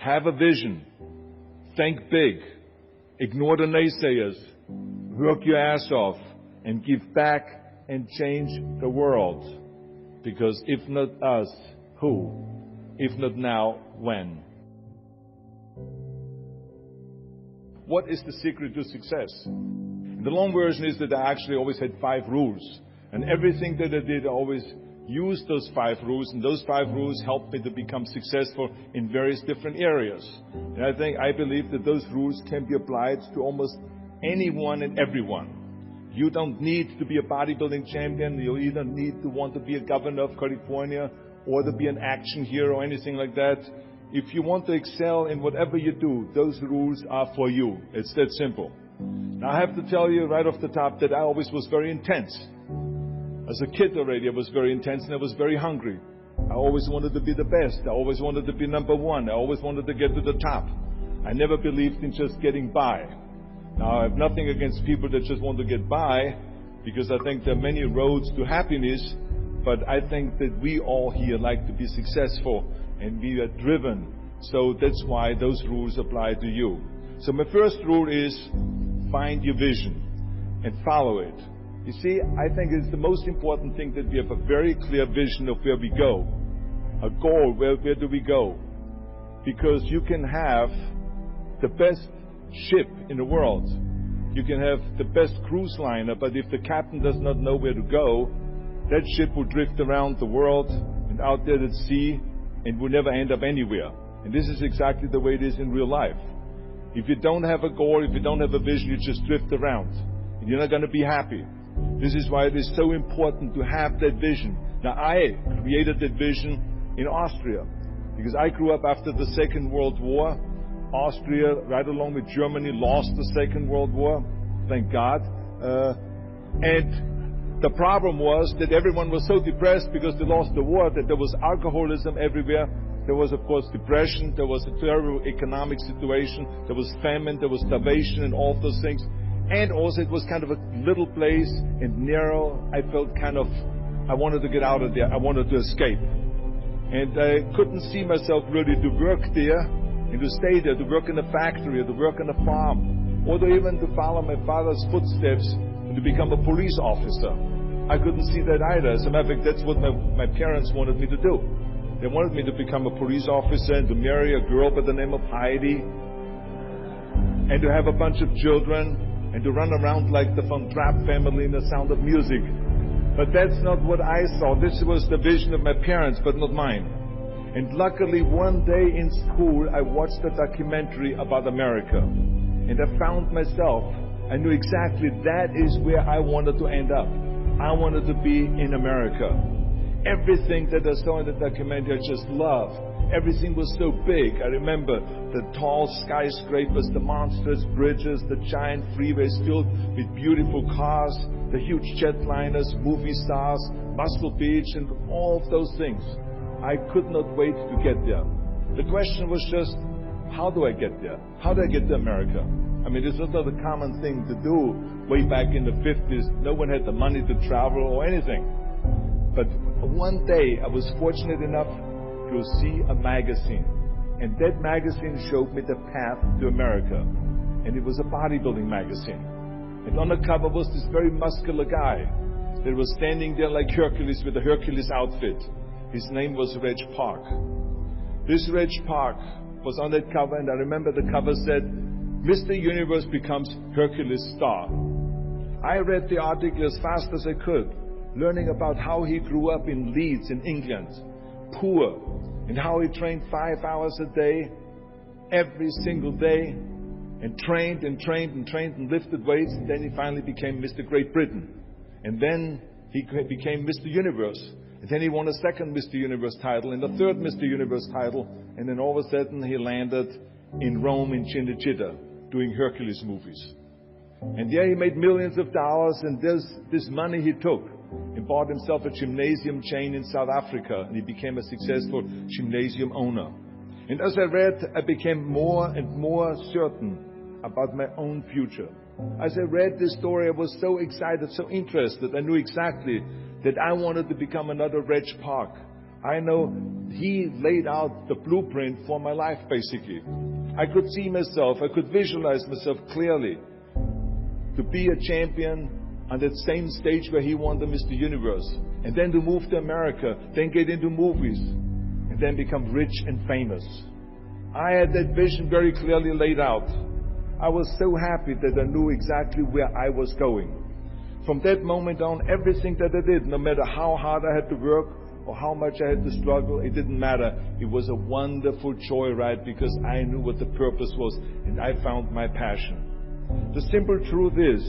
Have a vision. Think big. Ignore the naysayers. Work your ass off and give back and change the world. Because if not us, who? If not now, when? What is the secret to success? The long version is that I actually always had 5 rules. And everything that I did, I always used those 5 rules. And those 5 rules helped me to become successful in various different areas. And I believe that those rules can be applied to almost anyone and everyone. You don't need to be a bodybuilding champion. You either need to want to be a governor of California or to be an action hero or anything like that. If you want to excel in whatever you do, those rules are for you. It's that simple. Now I have to tell you right off the top that I always was very intense. As a kid already, I was very intense and I was very hungry. I always wanted to be the best. I always wanted to be number one. I always wanted to get to the top. I never believed in just getting by. Now I have nothing against people that just want to get by, because I think there are many roads to happiness, but I think that we all here like to be successful and we are driven. So that's why those rules apply to you. So my first rule is find your vision and follow it. You see, I think it's the most important thing that we have a very clear vision of where we go. A goal, where do we go? Because you can have the best ship in the world. You can have the best cruise liner, but if the captain does not know where to go, that ship will drift around the world and out there at sea and will never end up anywhere. And this is exactly the way it is in real life. If you don't have a goal, if you don't have a vision, you just drift around. And you're not going to be happy. This is why it is so important to have that vision. Now, I created that vision in Austria, because I grew up after the Second World War. Austria, right along with Germany, lost the Second World War. Thank God. And the problem was that everyone was so depressed because they lost the war, that there was alcoholism everywhere. There was, of course, depression. There was a terrible economic situation. There was famine. There was starvation and all those things. And also it was kind of a little place and narrow. I felt I wanted to get out of there. I wanted to escape. And I couldn't see myself really to work there and to stay there, to work in a factory or to work on a farm, or to even to follow my father's footsteps and to become a police officer. I couldn't see that either. As a matter of fact, that's what my parents wanted me to do. They wanted me to become a police officer and to marry a girl by the name of Heidi and to have a bunch of children and to run around like the Von Trapp family in The Sound of Music. But that's not what I saw. This was the vision of my parents, but not mine. And luckily, one day in school, I watched a documentary about America. And I found myself. I knew exactly that is where I wanted to end up. I wanted to be in America. Everything that I saw in the documentary, I just loved. Everything was so big. I remember the tall skyscrapers, the monstrous bridges, the giant freeways filled with beautiful cars, the huge jetliners, movie stars, Muscle Beach, and all of those things. I could not wait to get there. The question was just, how do I get there? How do I get to America? I mean, this was not a common thing to do way back in the 50s. No one had the money to travel or anything. But one day, I was fortunate enough to see a magazine. And that magazine showed me the path to America. And it was a bodybuilding magazine. And on the cover was this very muscular guy that was standing there like Hercules with a Hercules outfit. His name was Reg Park. This Reg Park was on that cover, and I remember the cover said, Mr. Universe becomes Hercules star. I read the article as fast as I could, learning about how he grew up in Leeds in England, poor, and how he trained 5 hours a day, every single day, and trained and lifted weights, and then he finally became Mr. Great Britain. And then he became Mr. Universe. And then he won a second Mr. Universe title and a third Mr. Universe title, and then all of a sudden he landed in Rome in Cinecittà doing Hercules movies. And there he made millions of dollars, and this money he took and bought himself a gymnasium chain in South Africa, and he became a successful gymnasium owner. And as I read, I became more and more certain about my own future. As I read this story, I was so excited, so interested. I knew exactly that I wanted to become another Reg Park. I know he laid out the blueprint for my life, basically. I could see myself, I could visualize myself clearly to be a champion on that same stage where he won the Mr. Universe, and then to move to America, then get into movies, and then become rich and famous. I had that vision very clearly laid out. I was so happy that I knew exactly where I was going. From that moment on, everything that I did, no matter how hard I had to work or how much I had to struggle, it didn't matter. It was a wonderful joyride because I knew what the purpose was and I found my passion. The simple truth is,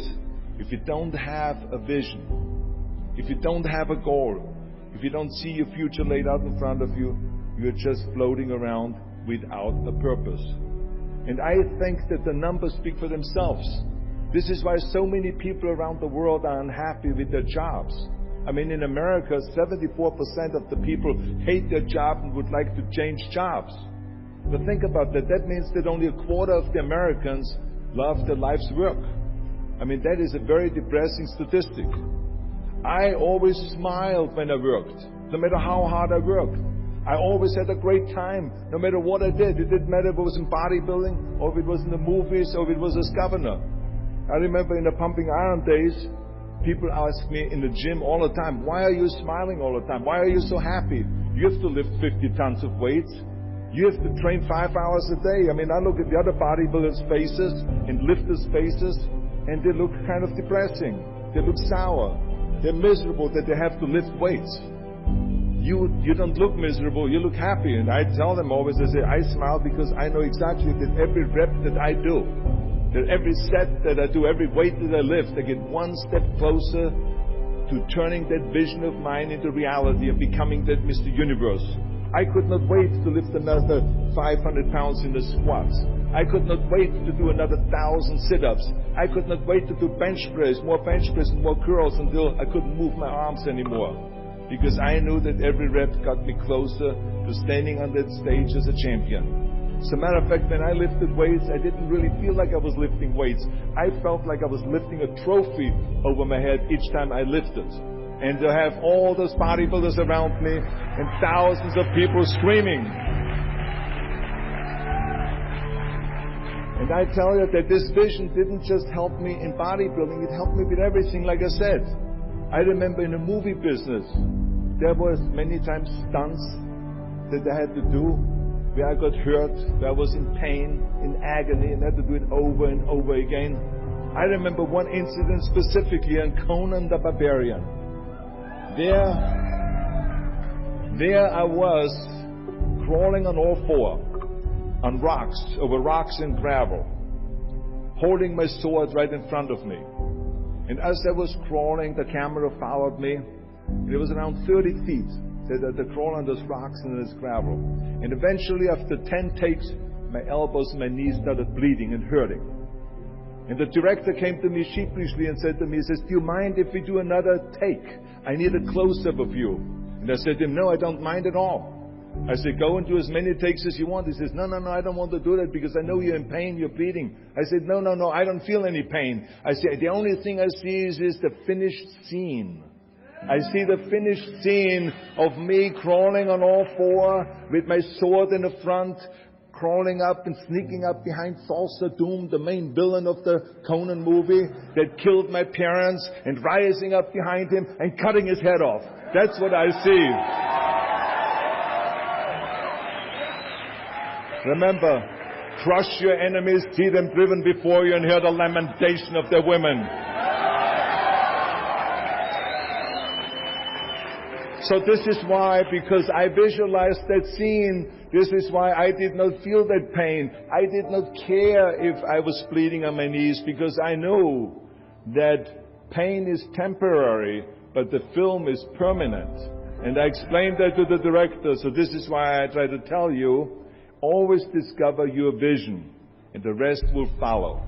if you don't have a vision, if you don't have a goal, if you don't see your future laid out in front of you, you're just floating around without a purpose. And I think that the numbers speak for themselves. This is why so many people around the world are unhappy with their jobs. I mean, in America, 74% of the people hate their job and would like to change jobs. But think about that. That means that only a quarter of the Americans love their life's work. I mean, that is a very depressing statistic. I always smiled when I worked, no matter how hard I worked. I always had a great time, no matter what I did. It didn't matter if it was in bodybuilding, or if it was in the movies, or if it was as governor. I remember in the pumping iron days, people asked me in the gym all the time, why are you smiling all the time? Why are you so happy? You have to lift 50 tons of weights. You have to train 5 hours a day. I mean, I look at the other bodybuilders' faces and lifters' faces, and they look kind of depressing. They look sour. They're miserable that they have to lift weights. You don't look miserable, you look happy. And I tell them always, I say, I smile because I know exactly that every rep that I do, that every set that I do, every weight that I lift, I get one step closer to turning that vision of mine into reality and becoming that Mr. Universe. I could not wait to lift another 500 pounds in the squats. I could not wait to do another 1,000 sit-ups. I could not wait to do bench press, more bench press and more curls until I couldn't move my arms anymore. Because I knew that every rep got me closer to standing on that stage as a champion. As a matter of fact, when I lifted weights, I didn't really feel like I was lifting weights. I felt like I was lifting a trophy over my head each time I lifted. And to have all those bodybuilders around me and thousands of people screaming. And I tell you that this vision didn't just help me in bodybuilding, it helped me with everything, like I said. I remember in the movie business, there was many times stunts that I had to do where I got hurt, where I was in pain, in agony, and had to do it over and over again. I remember one incident specifically on Conan the Barbarian. There I was crawling on all four, on rocks, over rocks and gravel, holding my sword right in front of me. And as I was crawling, the camera followed me. It was around 30 feet that I had to crawl on those rocks and this gravel. And eventually, after 10 takes, my elbows and my knees started bleeding and hurting. And the director came to me sheepishly and said to me, he says, do you mind if we do another take? I need a close-up of you. And I said to him, no, I don't mind at all. I said, go and do as many takes as you want. He says, no, I don't want to do that because I know you're in pain, you're bleeding. I said, no, I don't feel any pain. I said, the only thing I see is the finished scene. I see the finished scene of me crawling on all four with my sword in the front, crawling up and sneaking up behind Thulsa Doom, the main villain of the Conan movie that killed my parents, and rising up behind him and cutting his head off. That's what I see. Remember, crush your enemies, see them driven before you, and hear the lamentation of their women. So this is why, because I visualized that scene, this is why I did not feel that pain. I did not care if I was bleeding on my knees, because I knew that pain is temporary, but the film is permanent. And I explained that to the director, so this is why I try to tell you, always discover your vision, and the rest will follow.